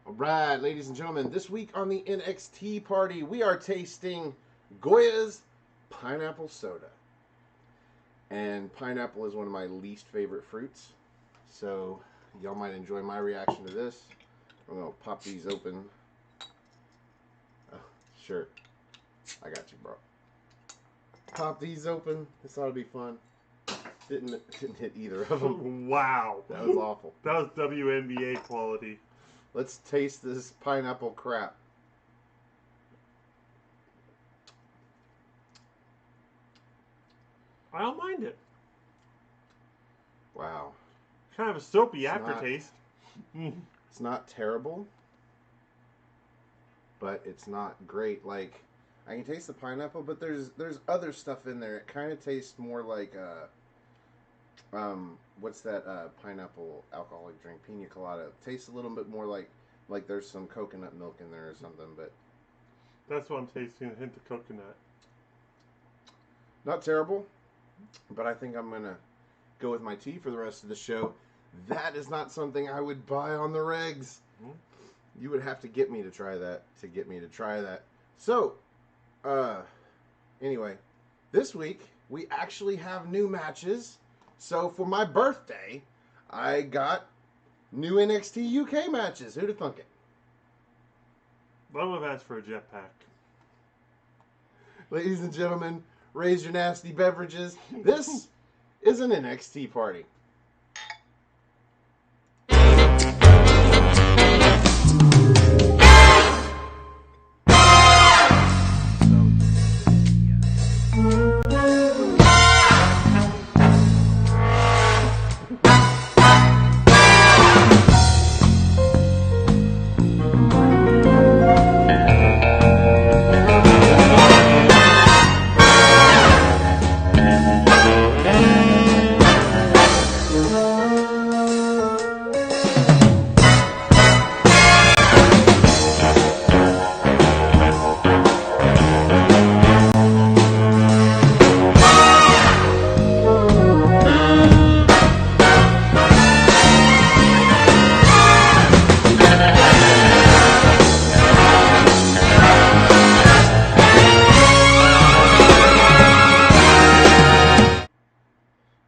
Alright, ladies and gentlemen, this week on the NXT party, we are tasting Goya's pineapple soda. And pineapple is one of my least favorite fruits, so y'all might enjoy my reaction to this. I'm going to pop these open. Oh, sure. I got you, bro. Pop these open. This ought to be fun. Didn't hit either of them. Wow. That was awful. That was WNBA quality. Let's taste this pineapple crap. I don't mind it. Wow. Kind of a soapy It's aftertaste. It's not terrible, but it's not great. Like, I can taste the pineapple, but there's other stuff in there. It kind of tastes more like what's that pineapple alcoholic drink? Pina colada. It tastes a little bit more like there's some coconut milk in there or something, but That's what I'm tasting, a hint of coconut. not terrible. But I think I'm gonna go with my tea for the rest of the show. That is not something I would buy on the regs. You would have to get me to try that. So, anyway, this week we actually have new matches. So for my birthday, I got new NXT UK matches. Who'd have thunk it? I would have asked for a jetpack. Ladies and gentlemen, raise your nasty beverages. This is an NXT party.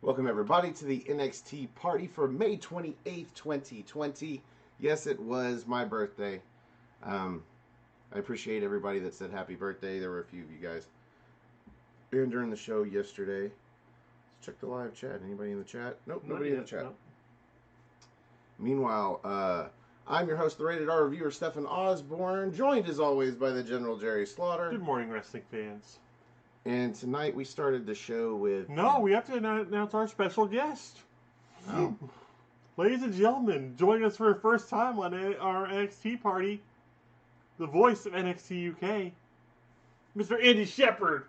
Welcome everybody to the NXT party for May 28th, 2020. Yes, it was my birthday. I appreciate everybody that said happy birthday. There were a few of you guys. And during the show yesterday, let's check the live chat. Anybody in the chat? Nope, nobody in the chat. No. Meanwhile, I'm your host, the Rated R reviewer, Stefan Osborne, joined as always by the General Jerry Slaughter. Good morning, wrestling fans. And tonight we started the show with... No, we have to announce our special guest. Oh. Ladies and gentlemen, joining us for the first time on our NXT party, the voice of NXT UK, Mr. Andy Shepherd.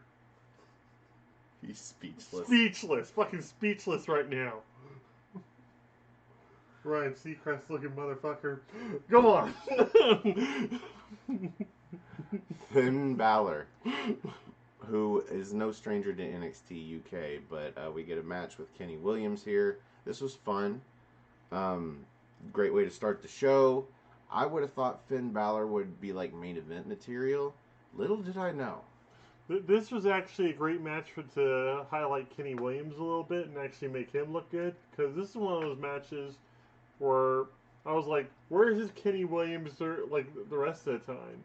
He's speechless. Speechless. Fucking speechless right now. Ryan Seacrest looking motherfucker. Go on. Finn Balor, who is no stranger to NXT UK, but we get a match with Kenny Williams here. This was fun. Great way to start the show. I would have thought Finn Balor would be like main event material. Little did I know. This was actually a great match to highlight Kenny Williams a little bit and actually make him look good. Because this is one of those matches where I was like, where is this Kenny Williams like the rest of the time?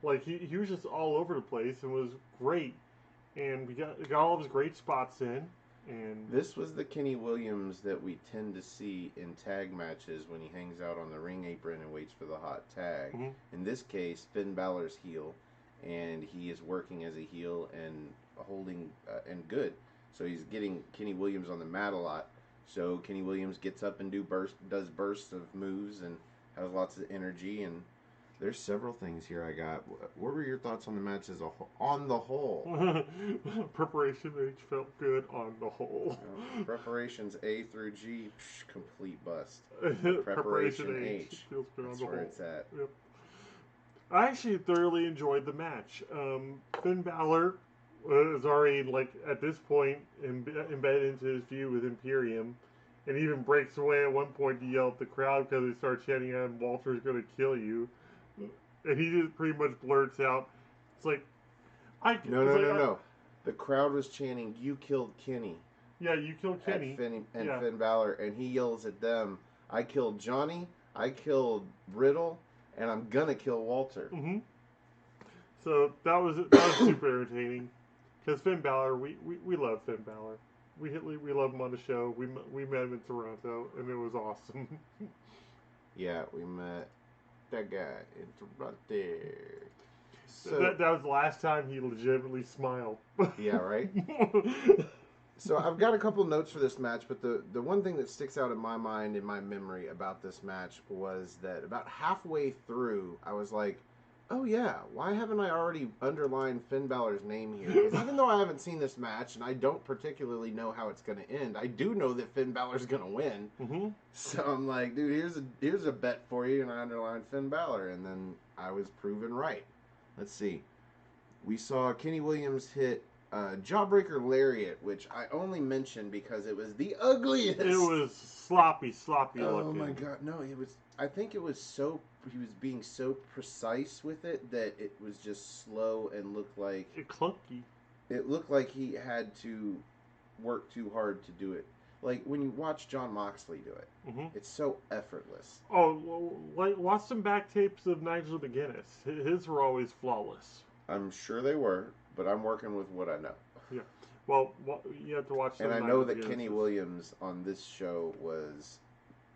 Like, he was just all over the place and was great. And we got all of his great spots in. And This was the Kenny Williams that we tend to see in tag matches when he hangs out on the ring apron and waits for the hot tag. Mhm. In this case, Finn Balor's heel, and he is working as a heel and holding and good. So he's getting Kenny Williams on the mat a lot. So Kenny Williams gets up and does bursts of moves and has lots of energy. And there's several things here I got. What were your thoughts on the match on the whole? Preparation H felt good on the whole. Preparations A through G, complete bust. Preparation H feels good on That's the where whole. it's at. Yep. I actually thoroughly enjoyed the match. Finn Balor is already, like, at this point, embedded into his feud with Imperium, and he even breaks away at one point to yell at the crowd because they start chanting at him, "Walter's gonna kill you," and he just pretty much blurts out, "It's like No. The crowd was chanting, "You killed Kenny." Yeah, you killed Kenny. Finn Balor, and he yells at them, "I killed Johnny, I killed Riddle, and I'm gonna kill Walter." Mm-hmm. So that was super irritating, because Finn Balor, we love Finn Balor. We love him on the show. We met him in Toronto, and it was awesome. Yeah, we met that guy in Toronto. So that was the last time he legitimately smiled. Yeah, right? So I've got a couple notes for this match, but the one thing that sticks out in my mind, in my memory about this match was that about halfway through, I was like, oh yeah, why haven't I already underlined Finn Balor's name here? Because even though I haven't seen this match, and I don't particularly know how it's going to end, I do know that Finn Balor's going to win. Mm-hmm. So I'm like, dude, here's a bet for you, and I underlined Finn Balor, and then I was proven right. Let's see. We saw Kenny Williams hit Jawbreaker Lariat, which I only mentioned because it was the ugliest. It was sloppy Oh looking. my god, no, it was. I think it was so. He was being so precise with it that it was just slow and looked like clunky. It looked like he had to work too hard to do it. Like when you watch John Moxley do it, it's so effortless. Oh, like watch some back tapes of Nigel McGuinness. His were always flawless. I'm sure they were, but I'm working with what I know. Yeah. Well, you have to watch. And I know that Kenny Williams on this show was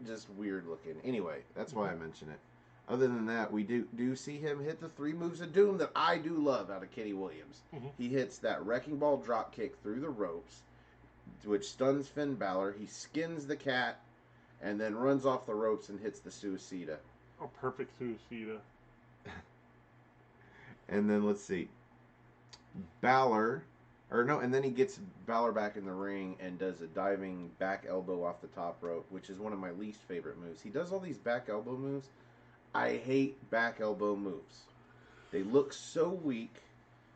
just weird looking. Anyway, that's why I mention it. Other than that, we do see him hit the 3 moves of doom that I do love out of Kenny Williams. He hits that wrecking ball drop kick through the ropes, which stuns Finn Balor. He skins the cat, and then runs off the ropes and hits the Suicida. A perfect Suicida. And then let's see. And then he gets Balor back in the ring and does a diving back elbow off the top rope, which is one of my least favorite moves. He does all these back elbow moves. I hate back elbow moves. They look so weak.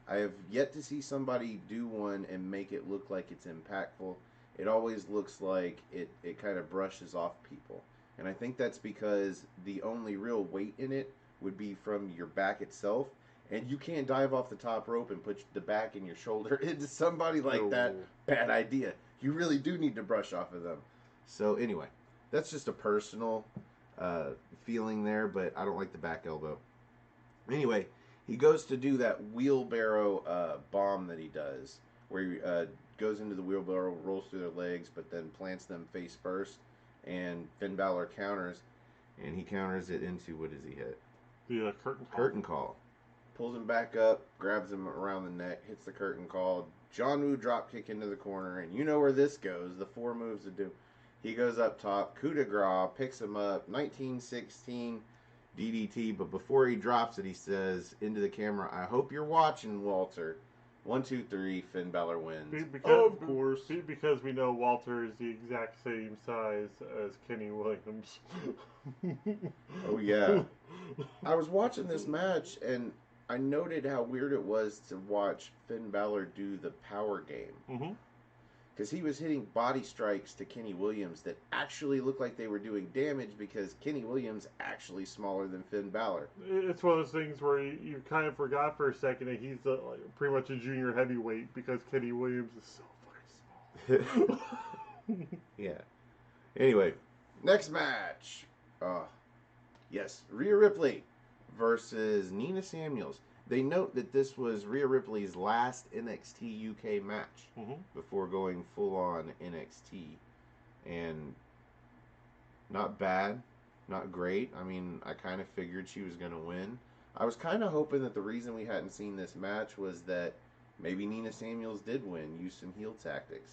I have yet to see somebody do one and make it look like it's impactful. It always looks like it kind of brushes off people. And I think that's because the only real weight in it would be from your back itself. And you can't dive off the top rope and put the back and your shoulder into somebody like that. Bad idea. You really do need to brush off of them. So anyway, that's just a personal feeling there, but I don't like the back elbow. Anyway, he goes to do that wheelbarrow bomb that he does, where he goes into the wheelbarrow, rolls through their legs, but then plants them face first. And Finn Balor counters, and he counters it into, what does he hit? The curtain call. Curtain call. Pulls him back up, grabs him around the neck, hits the curtain call. John Woo drop kick into the corner, and you know where this goes. The 4 moves to do. He goes up top, coup de grace, picks him up, 1916 DDT, but before he drops it, he says into the camera, "I hope you're watching, Walter." 1, 2, 3, Finn Balor wins. Of course. Because we know Walter is the exact same size as Kenny Williams. Oh, yeah. I was watching this match, and I noted how weird it was to watch Finn Balor do the power game. Because he was hitting body strikes to Kenny Williams that actually looked like they were doing damage because Kenny Williams actually smaller than Finn Balor. It's one of those things where you kind of forgot for a second that he's pretty much a junior heavyweight because Kenny Williams is so fucking small. Yeah. Anyway, next match. Yes, Rhea Ripley versus Nina Samuels. They note that this was Rhea Ripley's last NXT UK match before going full on NXT. And not bad, not great. I mean, I kind of figured she was going to win. I was kind of hoping that the reason we hadn't seen this match was that maybe Nina Samuels did win, used some heel tactics,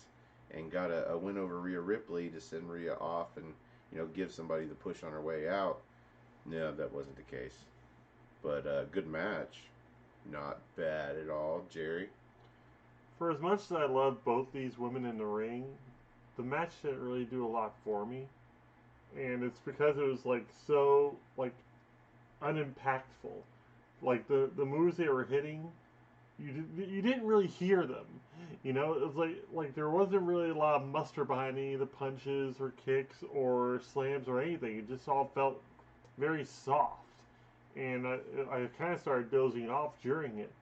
and got a win over Rhea Ripley to send Rhea off and, give somebody the push on her way out. No, that wasn't the case. But good match. Not bad at all, Jerry. For as much as I love both these women in the ring, the match didn't really do a lot for me. And it's because it was so unimpactful. Like the moves they were hitting you didn't really hear them. You know, it was like there wasn't really a lot of muster behind any of the punches or kicks or slams or anything. It just all felt very soft, and I kind of started dozing off during it.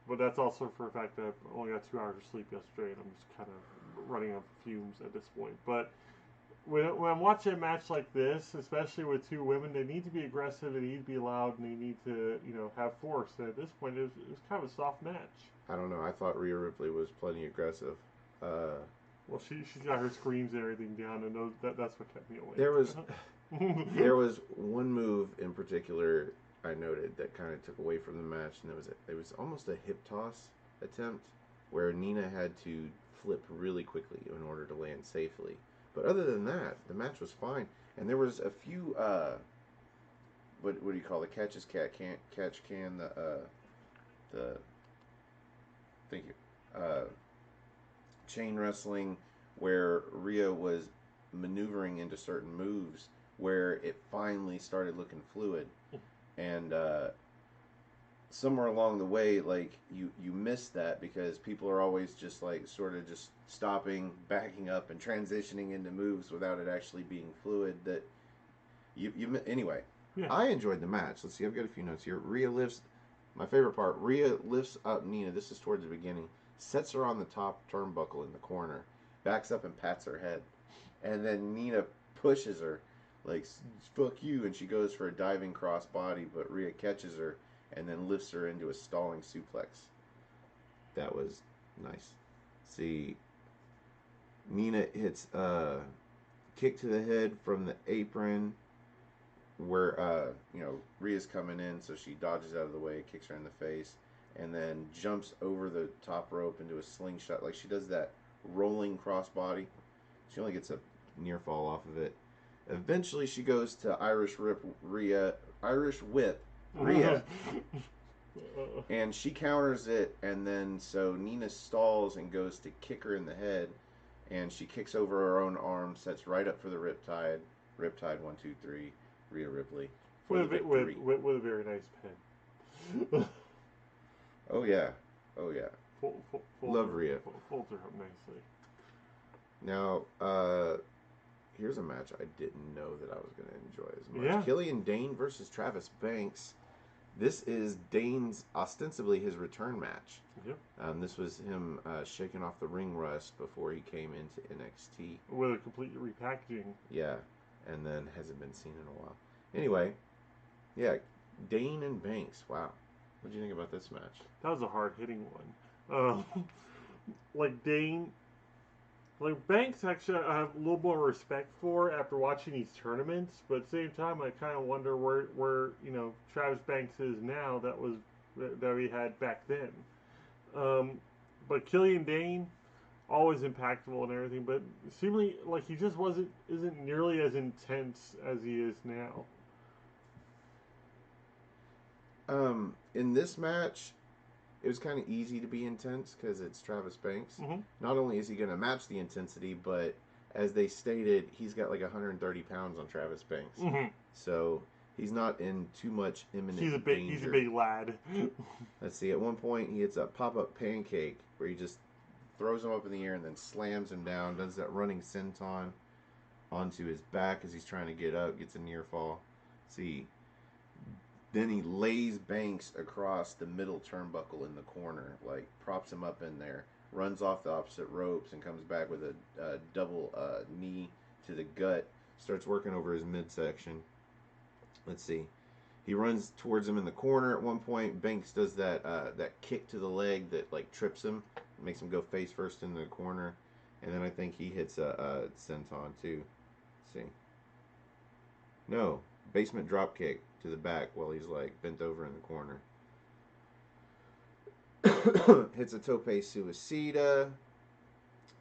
But that's also for a fact that I only got 2 hours of sleep yesterday, and I'm just kind of running on fumes at this point. But when I'm watching a match like this, especially with two women, they need to be aggressive, they need to be loud, and they need to, have force. And at this point, it was kind of a soft match. I don't know. I thought Rhea Ripley was plenty aggressive. Well, she's got her screams and everything down, and that's what kept me awake. There was one move in particular I noted that kind of took away from the match, and it was almost a hip toss attempt where Nina had to flip really quickly in order to land safely. But other than that, the match was fine, and there was a few what do you call the catch as cat can't catch can the thank you chain wrestling where Rhea was maneuvering into certain moves where it finally started looking fluid, and somewhere along the way, like you miss that because people are always just like sort of just stopping, backing up, and transitioning into moves without it actually being fluid. That you anyway. Yeah. I enjoyed the match. Let's see, I've got a few notes here. My favorite part. Rhea lifts up Nina. This is towards the beginning. Sets her on the top turnbuckle in the corner. Backs up and pats her head, and then Nina pushes her like fuck you, and she goes for a diving crossbody, but Rhea catches her and then lifts her into a stalling suplex. That was nice. See, Nina hits a kick to the head from the apron where, Rhea's coming in, so she dodges out of the way, kicks her in the face, and then jumps over the top rope into a slingshot. Like, she does that rolling crossbody. She only gets a near fall off of it. Eventually, she goes to Irish Whip Rhea, and she counters it, and then so Nina stalls and goes to kick her in the head, and she kicks over her own arm, sets right up for the Riptide. Riptide 1, 2, 3. Rhea Ripley with a very nice pin. Oh yeah. Love Rhea. Folds her up nicely. Now, here's a match I didn't know that I was going to enjoy as much. Yeah. Killian Dain versus Travis Banks. This is Dain's, ostensibly his return match. Yep. This was him shaking off the ring rust before he came into NXT. With a complete repackaging. Yeah, and then hasn't been seen in a while. Anyway, yeah, Dain and Banks. Wow. What do you think about this match? That was a hard-hitting one. Dain... Like, Banks, actually, I have a little more respect for after watching these tournaments, but at the same time, I kind of wonder where Travis Banks is now that we had back then. But Killian Dain, always impactful and everything, but seemingly, like, he just isn't nearly as intense as he is now. In this match, it was kind of easy to be intense because it's Travis Banks. Mm-hmm. Not only is he going to match the intensity, but as they stated, he's got like 130 pounds on Travis Banks. Mm-hmm. So he's not in too much imminent danger. He's a big lad. Let's see. At one point, he hits a pop-up pancake where he just throws him up in the air and then slams him down. Does that running senton onto his back as he's trying to get up. Gets a near fall. See. Then he lays Banks across the middle turnbuckle in the corner, like props him up in there, runs off the opposite ropes, and comes back with a double knee to the gut. Starts working over his midsection. Let's see. He runs towards him in the corner at one point. Banks does that kick to the leg that like trips him, makes him go face first in the corner, and then I think he hits a senton too. Let's see. No, basement drop kick to the back while he's like bent over in the corner. Hits a tope suicida,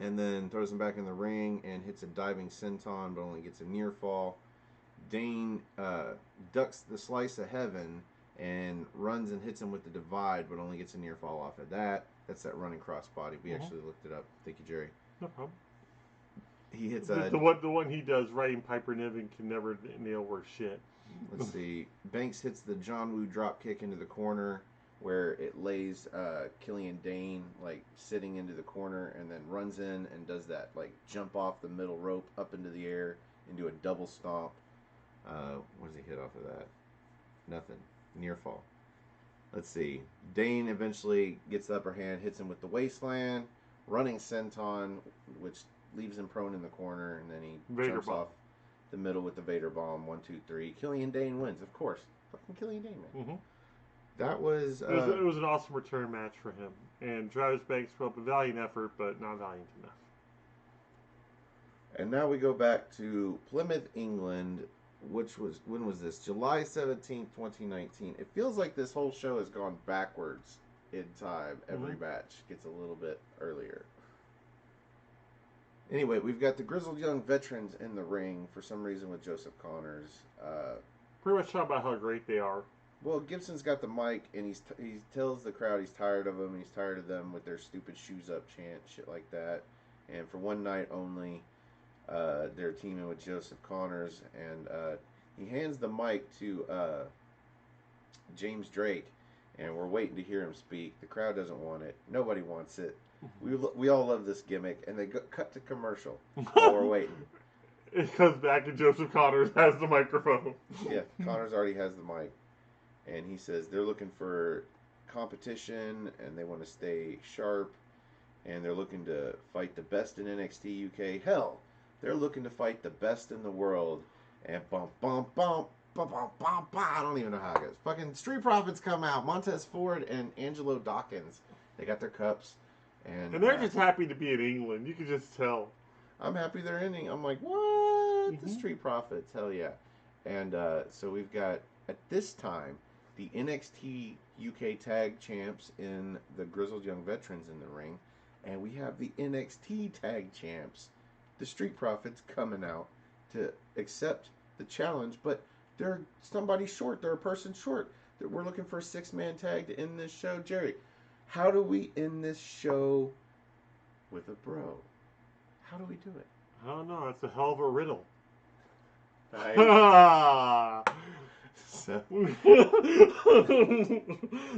and then throws him back in the ring and hits a diving senton, but only gets a near fall. Dain ducks the slice of heaven and runs and hits him with the divide, but only gets a near fall off of that. That's that running crossbody. We actually looked it up. Thank you, Jerry. No problem. He hits the one he does right in Piper Niven can never nail worth shit. Let's see. Banks hits the John Woo drop kick into the corner, where it lays Killian Dain like sitting into the corner and then runs in and does that like jump off the middle rope up into the air into a double stomp. What does he hit off of that? Nothing. Near fall. Let's see. Dain eventually gets the upper hand, hits him with the wasteland, running senton, which leaves him prone in the corner, and then he jumps off the middle with the Vader bomb. 1, 2, 3. Killian Dain wins, of course. Fucking Killian Dain, man. Mm-hmm. That was, it was an awesome return match for him. And Travis Banks put up a valiant effort, but not valiant enough. And now we go back to Plymouth, England, which was, when was this? July 17th, 2019. It feels like this whole show has gone backwards in time. Every match gets a little bit earlier. Anyway, we've got the grizzled young veterans in the ring for some reason with Joseph Connors. Pretty much talk about how great they are. Well, Gibson's got the mic, and he tells the crowd he's tired of them, and he's tired of them with their stupid shoes up chant, shit like that. And for one night only, they're teaming with Joseph Connors, and he hands the mic to James Drake, and we're waiting to hear him speak. The crowd doesn't want it. Nobody wants it. We all love this gimmick, and they cut to commercial while we're waiting. It comes back, and Joseph Connors has the microphone. Yeah, Connors already has the mic. And he says they're looking for competition and they want to stay sharp and they're looking to fight the best in NXT UK. Hell, they're looking to fight the best in the world. And bump, bump, bump, bump, bump, bump, bump. I don't even know how it goes. Fucking Street Profits come out. Montez Ford and Angelo Dawkins. They got their cups. And they're just happy to be in England. You can just tell. I'm happy they're ending. I'm like, what? The Street Profits. Hell yeah. And so we've got, at this time, the NXT UK Tag Champs in the Grizzled Young Veterans in the ring. And we have the NXT Tag Champs, the Street Profits, coming out to accept the challenge. But they're somebody short. They're a person short. We're looking for a 6-man tag to end this show. Jerry, how do we end this show with a bro? How do we do it? I don't know. It's a hell of a riddle. So.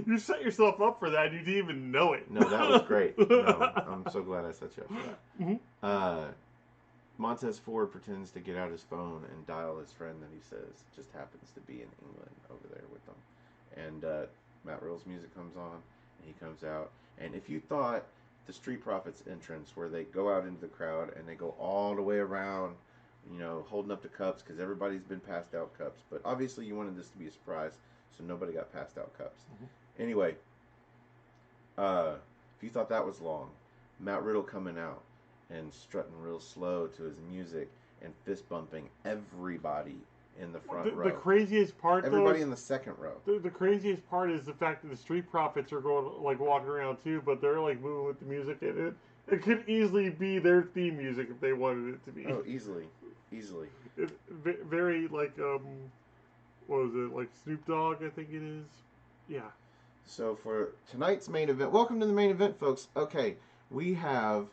You set yourself up for that. You didn't even know it. No, that was great. No, I'm so glad I set you up for that. Montez Ford pretends to get out his phone and dial his friend that he says just happens to be in England over there with them. And Matt Riddle's music comes on, and he comes out. And if you thought the Street Profits entrance, where they go out into the crowd and they go all the way around, you know, holding up the cups because everybody's been passed out cups. But obviously you wanted this to be a surprise, so nobody got passed out cups. Anyway, if you thought that was long, Matt Riddle coming out and strutting real slow to his music and fist bumping everybody in the front row. The craziest part, everybody in the second row. The craziest part is the fact that the Street Profits are going, like, walking around too, but they're like moving with the music in it. It could easily be their theme music if they wanted it to be. Oh, easily. It's very like what was it, like Snoop Dogg, I think it is. Yeah. So for tonight's main event, welcome to the main event, folks. Okay, we have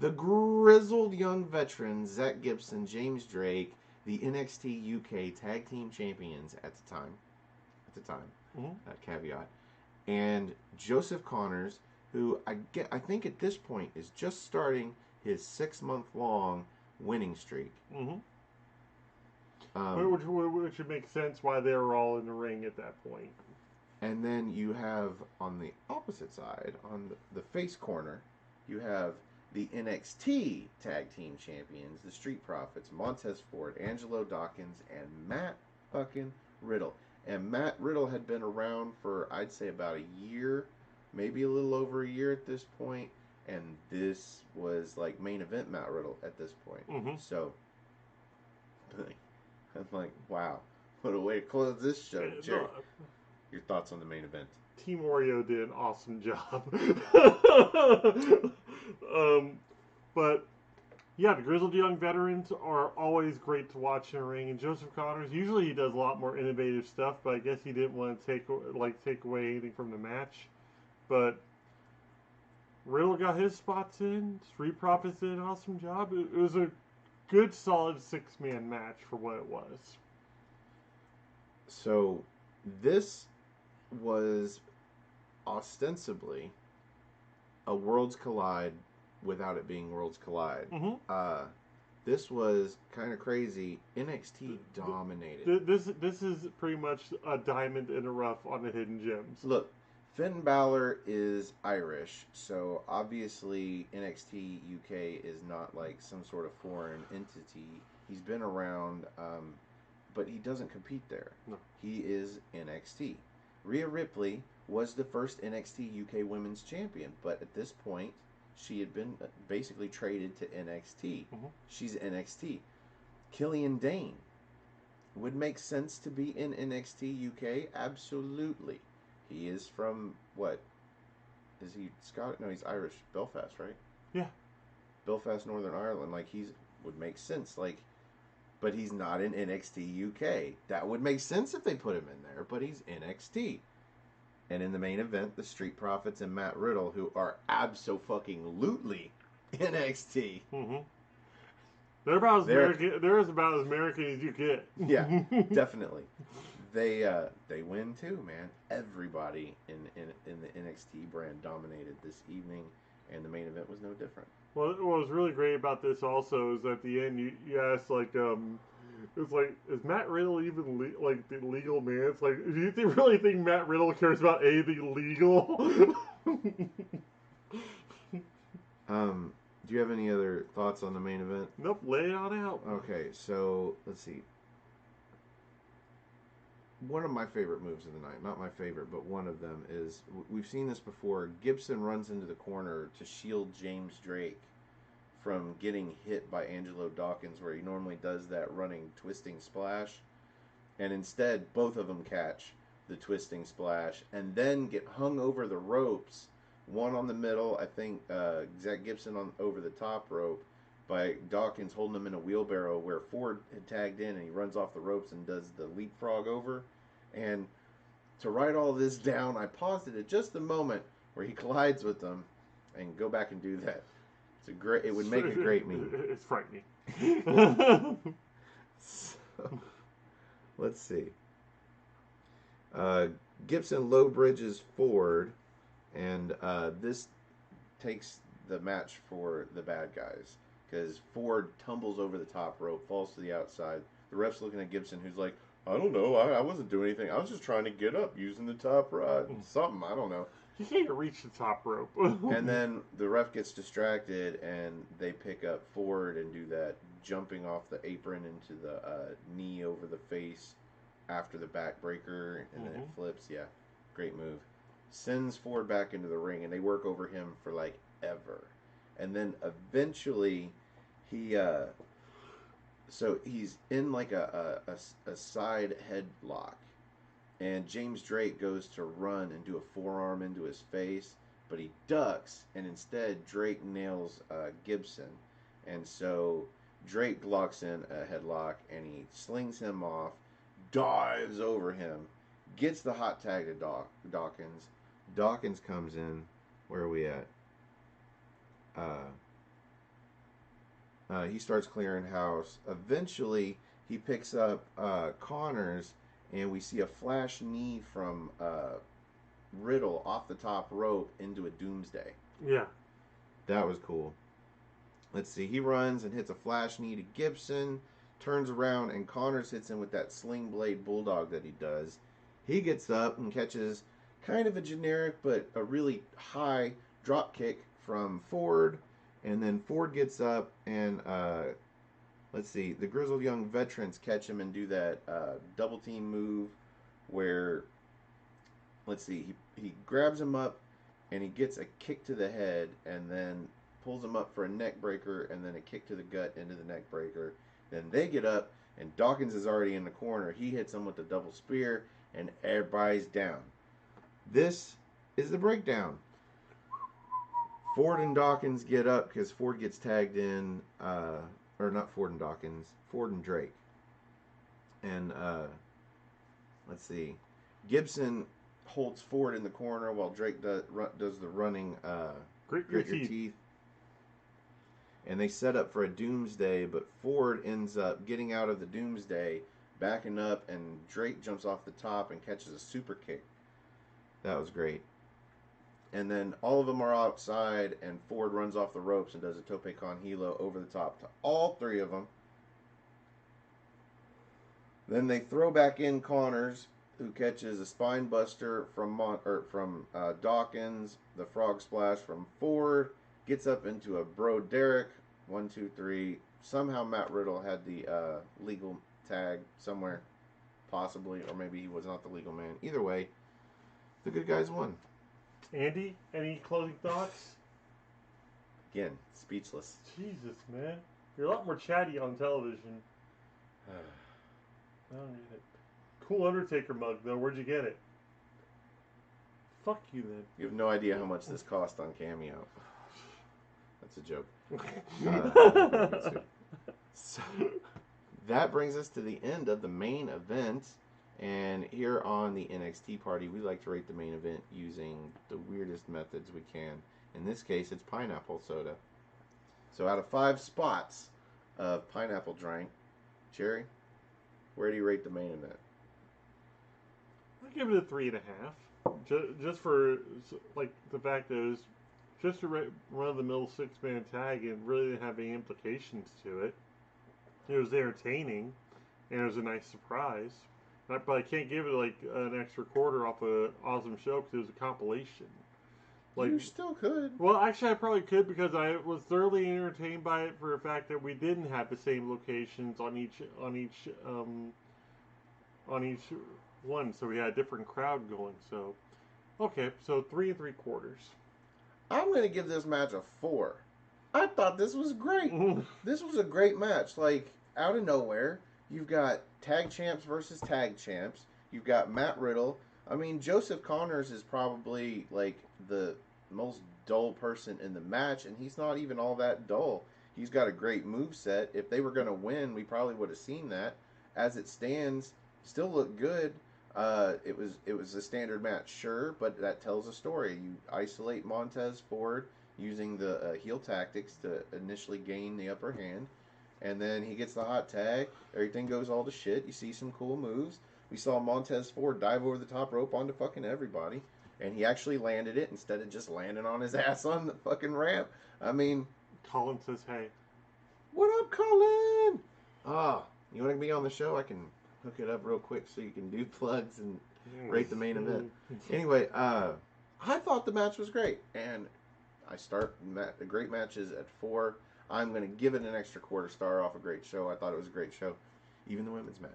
the grizzled young veterans, Zach Gibson, James Drake, the NXT UK Tag Team Champions at the time. Caveat, and Joseph Connors, who I think at this point is just starting his 6-month-long winning streak. Which would make sense why they were all in the ring at that point. And then you have on the opposite side, on the face corner, you have the NXT Tag Team Champions, the Street Profits, Montez Ford, Angelo Dawkins, and Matt fucking Riddle. And Matt Riddle had been around for, I'd say, about a year, maybe a little over a year at this point. And this was like main event Matt Riddle at this point. So, I'm like, wow, what a way to close this show. Jerry, your thoughts on the main event? Team Oreo did an awesome job. But yeah, the grizzled young veterans are always great to watch in a ring. And Joseph Connors, usually he does a lot more innovative stuff, but I guess he didn't want to take away anything from the match. But Riddle got his spots in. Street Profits did an awesome job. It was a good, solid 6-man match for what it was. So, this was ostensibly a Worlds Collide without it being Worlds Collide. Mm-hmm. This was kind of crazy. NXT dominated. This is pretty much a diamond in the rough on the Hidden Gems. Look, Finn Balor is Irish, so obviously NXT UK is not like some sort of foreign entity. He's been around, but he doesn't compete there. No. He is NXT. Rhea Ripley was the first NXT UK Women's Champion, but at this point, she had been basically traded to NXT. Mm-hmm. She's NXT. Killian Dain would make sense to be in NXT UK? Absolutely. He is from, what? Is he Scottish? No, he's Irish. Belfast, right? Yeah. Belfast, Northern Ireland. Like, would make sense. Like, but he's not in NXT UK. That would make sense if they put him in there, but he's NXT. And in the main event, the Street Profits and Matt Riddle, who are abso-fucking-lutely NXT. Mm-hmm. They're about as American. They're about as American as you get. Yeah, definitely. They win too, man. Everybody in the NXT brand dominated this evening, and the main event was no different. Well, what was really great about this also is at the end you asked like it's like, is Matt Riddle even like the legal man? It's like, do you really think Matt Riddle cares about anything legal? Do you have any other thoughts on the main event? Nope, lay it on out. Okay, so let's see. One of my favorite moves of the night, not my favorite, but one of them is, we've seen this before, Gibson runs into the corner to shield James Drake from getting hit by Angelo Dawkins, where he normally does that running twisting splash, and instead both of them catch the twisting splash and then get hung over the ropes, one on the middle, I think Zach Gibson over the top rope, by Dawkins holding him in a wheelbarrow, where Ford had tagged in, and he runs off the ropes and does the leapfrog over. And to write all this down, I paused it at just the moment where he collides with them, and go back and do that. It would make a great meme. It's frightening. So, let's see. Gibson low bridges Ford, and this takes the match for the bad guys, because Ford tumbles over the top rope, falls to the outside. The ref's looking at Gibson, who's like, I don't know, I wasn't doing anything. I was just trying to get up using the top rod. Something, I don't know. You can't reach the top rope. And then the ref gets distracted, and they pick up Ford and do that jumping off the apron into the knee over the face after the backbreaker, and then it flips. Yeah, great move. Sends Ford back into the ring, and they work over him for like ever. And then eventually so he's in like a side headlock, and James Drake goes to run and do a forearm into his face, but he ducks, and instead Drake nails Gibson. And so Drake locks in a headlock, and he slings him off, dives over him, gets the hot tag to Dawkins. Dawkins comes in. Where are we at? He starts clearing house. Eventually, he picks up Connors, and we see a flash knee from Riddle off the top rope into a Doomsday. Yeah. That was cool. Let's see. He runs and hits a flash knee to Gibson, turns around, and Connors hits him with that sling blade bulldog that he does. He gets up and catches kind of a generic but a really high drop kick from Ford. And then Ford gets up, and let's see, the Grizzled Young Veterans catch him and do that double team move where, let's see, he grabs him up, and he gets a kick to the head, and then pulls him up for a neck breaker, and then a kick to the gut into the neck breaker. Then they get up, and Dawkins is already in the corner. He hits him with the double spear, and everybody's down. This is the breakdown. Ford and Dawkins get up because Ford gets tagged in, or not Ford and Dawkins, Ford and Drake. And let's see, Gibson holds Ford in the corner while Drake does the running grit your teeth. And they set up for a Doomsday, but Ford ends up getting out of the Doomsday, backing up, and Drake jumps off the top and catches a super kick. That was great. And then all of them are outside, and Ford runs off the ropes and does a tope con hilo over the top to all three of them. Then they throw back in Connors, who catches a spine buster from Dawkins, the frog splash from Ford, gets up into a Bro Derek, 1, 2, 3. Somehow Matt Riddle had the legal tag somewhere, possibly, or maybe he was not the legal man. Either way, the good guys won. Andy, any closing thoughts? Again, speechless. Jesus, man. You're a lot more chatty on television. I don't get it. Cool Undertaker mug, though. Where'd you get it? Fuck you, then. You have no idea how much this cost on Cameo. That's a joke. So, that brings us to the end of the main event. And here on the NXT party, we like to rate the main event using the weirdest methods we can. In this case, it's pineapple soda. So out of 5 spots of pineapple drink, Cherry, where do you rate the main event? I'll give it a 3.5. Just for, like, the fact that it was just a run-of-the-mill 6-man tag and really didn't have any implications to it. It was entertaining, and it was a nice surprise. But I can't give it, like, an extra quarter off an awesome show because it was a compilation. Like, you still could. Well, actually, I probably could because I was thoroughly entertained by it for the fact that we didn't have the same locations on each one, so we had a different crowd going. So, okay, so 3 3/4. I'm going to give this match a 4. I thought this was great. This was a great match. Like, out of nowhere, you've got tag champs versus tag champs. You've got Matt Riddle. I mean, Joseph Connors is probably, like, the most dull person in the match, and he's not even all that dull. He's got a great moveset. If they were going to win, we probably would have seen that. As it stands, still look good. It was a standard match, sure, but that tells a story. You isolate Montez Ford using the heel tactics to initially gain the upper hand, and then he gets the hot tag. Everything goes all to shit. You see some cool moves. We saw Montez Ford dive over the top rope onto fucking everybody, and he actually landed it instead of just landing on his ass on the fucking ramp. I mean, Colin says, "Hey, what up, Colin? You want to be on the show? I can hook it up real quick so you can do plugs and rate the main event." Anyway, I thought the match was great, and I start the great matches at 4. I'm going to give it an extra quarter star off a great show. I thought it was a great show, even the women's match.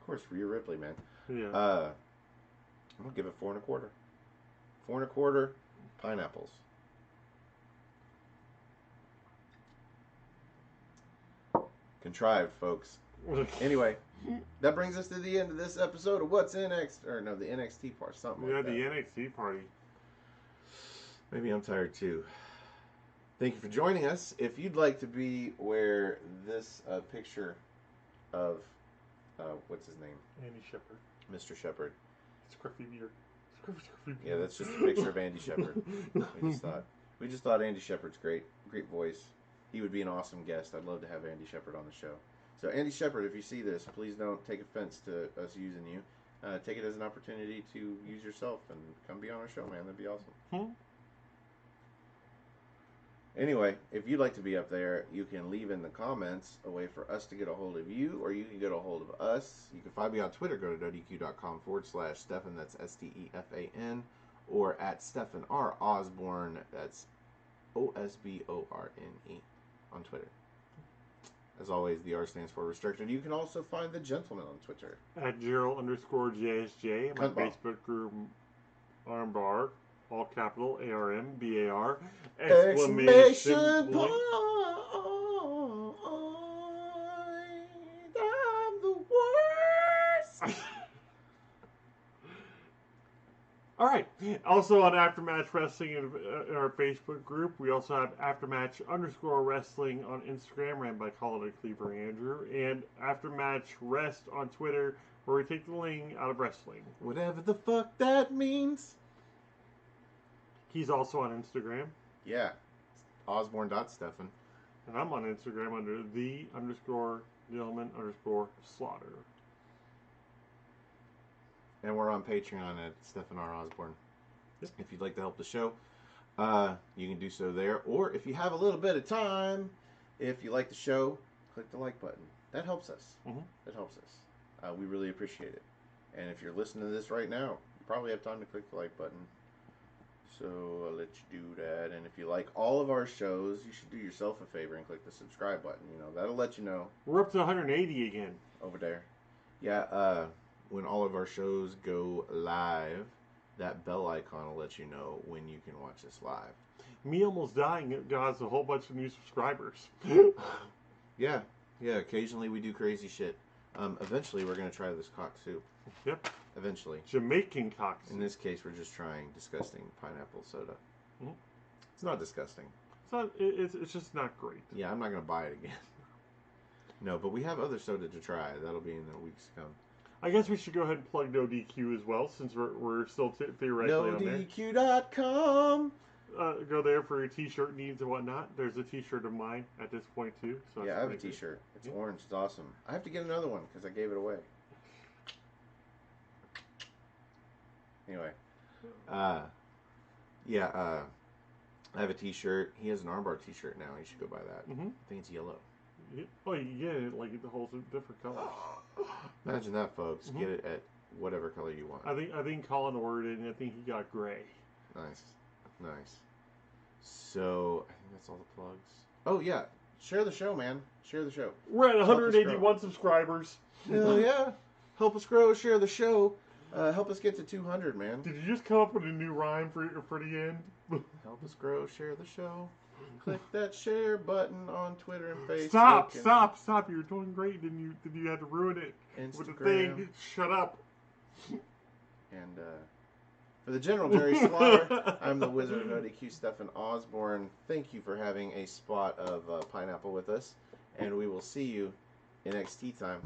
Of course, Rhea Ripley, man. Yeah. I'm gonna give it 4 1/4. 4 1/4 pineapples. Contrived, folks. Anyway, that brings us to the end of this episode of What's NXT, or no, the NXT part, something like that. Yeah, the NXT party. Maybe I'm tired too. Thank you for joining us. If you'd like to be where this picture of what's his name? Andy Shepherd. Mr. Shepherd. Scruffy beard. Yeah, that's just a picture of Andy Shepherd. We just thought Andy Shepherd's great voice. He would be an awesome guest. I'd love to have Andy Shepherd on the show. So Andy Shepherd, if you see this, please don't take offense to us using you. Take it as an opportunity to use yourself and come be on our show, man. That'd be awesome. Anyway, if you'd like to be up there, you can leave in the comments a way for us to get a hold of you, or you can get a hold of us. You can find me on Twitter. Go to wq.com/Stefan, that's STEFAN, or at Stefan R. Osborne, that's OSBORNE, on Twitter. As always, the R stands for restricted. You can also find the gentleman on Twitter. At Gerald_JSJ, my Facebook group, Armbar. All capital, ARMBAR, exclamation point. I'm the worst. All right. Also on Aftermatch Wrestling in our Facebook group, we also have Aftermatch_Wrestling on Instagram, ran by Colin Cleaver Andrew, and Aftermatch Rest on Twitter, where we take the ling out of wrestling. Whatever the fuck that means. He's also on Instagram. Yeah. Osborne.Stefan. And I'm on Instagram under the_gentleman_slaughter. And we're on Patreon at Stefan R. Osborne. If you'd like to help the show, you can do so there. Or if you have a little bit of time, if you like the show, click the like button. That helps us. That helps us. We really appreciate it. And if you're listening to this right now, you probably have time to click the like button. So I'll let you do that. And if you like all of our shows, you should do yourself a favor and click the subscribe button. You know, that'll let you know. We're up to 180 again. Over there. Yeah, when all of our shows go live, that bell icon will let you know when you can watch us live. Me almost dying, it got us a whole bunch of new subscribers. Yeah, occasionally we do crazy shit. Eventually we're going to try this cock soup. Yep. Eventually. Jamaican cock soup. In this case, we're just trying disgusting pineapple soda. It's not disgusting. It's just not great. Yeah, I'm not going to buy it again. No, but we have other soda to try. That'll be in the weeks to come. I guess we should go ahead and plug No DQ as well, since we're still theoretically on there. NoDQ.com. Go there for your t-shirt needs and whatnot. There's a t-shirt of mine at this point too. So yeah, I have a t-shirt. It's orange. It's awesome. I have to get another one because I gave it away. Anyway, I have a t-shirt. He has an armbar t-shirt now. You should go buy that. I think it's yellow. Oh, you get it like the whole different colors. Imagine that, folks. Get it at whatever color you want. I think Colin ordered it, and I think he got gray. Nice. So I think that's all the plugs. Oh yeah, share the show, man. Share the show. We're at 181 subscribers. Hell yeah! Help us grow. Share the show. Help us get to 200, man. Did you just come up with a new rhyme for the end? Help us grow. Share the show. Click that share button on Twitter and Facebook. Stop! You're doing great. Did you have to ruin it Instagram. with the thing? Shut up. And for the General Jerry Slaughter, I'm the Wizard of ODQ, Stefan Osborne. Thank you for having a spot of pineapple with us, and we will see you in NXT time.